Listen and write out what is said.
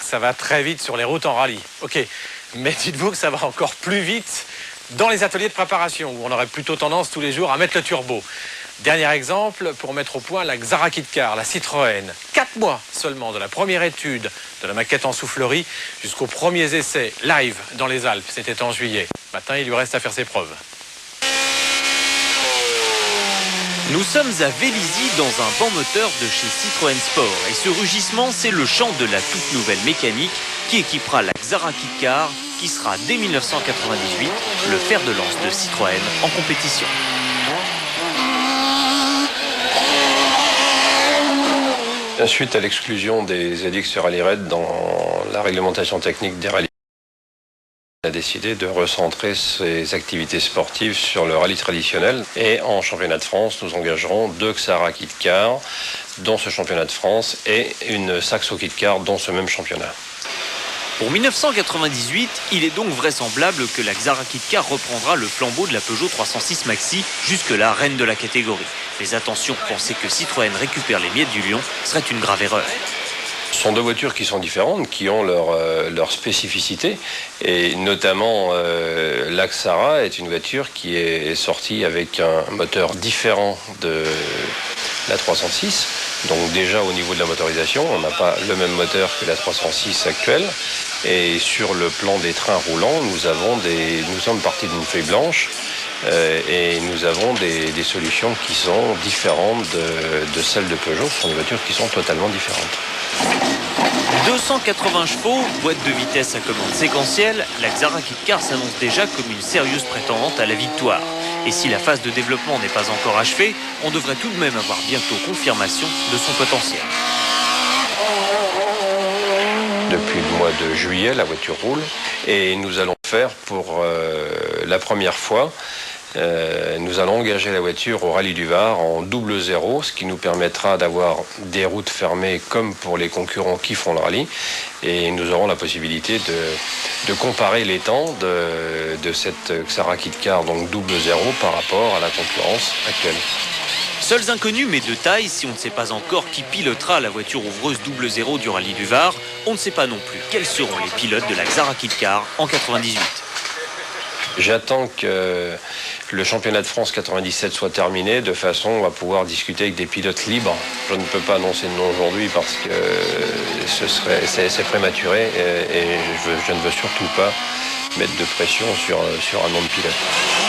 ça va très vite sur les routes en rallye. Ok, mais dites-vous que ça va encore plus vite dans les ateliers de préparation, où on aurait plutôt tendance tous les jours à mettre le turbo. Dernier exemple, pour mettre au point la Xara Kitcar, la Citroën. 4 mois seulement de la première étude de la maquette en soufflerie jusqu'aux premiers essais live dans les Alpes. C'était en juillet. Maintenant, il lui reste à faire ses preuves. Nous sommes à Vélizy dans un banc moteur de chez Citroën Sport. Et ce rugissement, c'est le chant de la toute nouvelle mécanique qui équipera la Xara Kitcar, qui sera dès 1998 le fer de lance de Citroën en compétition. Suite à l'exclusion des ZX Rally Raid dans la réglementation technique des rallyes, on a décidé de recentrer ses activités sportives sur le rallye traditionnel. Et en championnat de France, nous engagerons 2 Xara Kitcar, dont ce championnat de France, et une Saxo Kitcar, dont ce même championnat. Pour 1998, il est donc vraisemblable que la Xara Kitcar reprendra le flambeau de la Peugeot 306 Maxi, jusque-là reine de la catégorie. Mais attention, penser que Citroën récupère les miettes du lion serait une grave erreur. Ce sont 2 voitures qui sont différentes, qui ont leur spécificité. Et notamment, la Xara est une voiture qui est sortie avec un moteur différent de la 306. Donc déjà au niveau de la motorisation, on n'a pas le même moteur que la 306 actuelle. Et sur le plan des trains roulants, nous sommes partis d'une feuille blanche et nous avons des solutions qui sont différentes de celles de Peugeot. Ce sont des voitures qui sont totalement différentes. 280 chevaux, boîte de vitesse à commande séquentielle, la Xara Kitcar s'annonce déjà comme une sérieuse prétendante à la victoire. Et si la phase de développement n'est pas encore achevée, on devrait tout de même avoir bientôt confirmation de son potentiel. Depuis le mois de juillet, la voiture roule et nous allons faire pour la première fois, nous allons engager la voiture au Rallye du Var en double zéro, ce qui nous permettra d'avoir des routes fermées comme pour les concurrents qui font le rallye. Et nous aurons la possibilité de comparer les temps de cette Xara Kitcar, donc double zéro, par rapport à la concurrence actuelle. Seuls inconnus mais de taille, si on ne sait pas encore qui pilotera la voiture ouvreuse double zéro du Rallye du Var, on ne sait pas non plus quels seront les pilotes de la Xara Kitcar en 98. J'attends que le championnat de France 97 soit terminé, de façon à pouvoir discuter avec des pilotes libres. Je ne peux pas annoncer de nom aujourd'hui parce que c'est prématuré et je ne veux surtout pas mettre de pression sur un nom de pilote.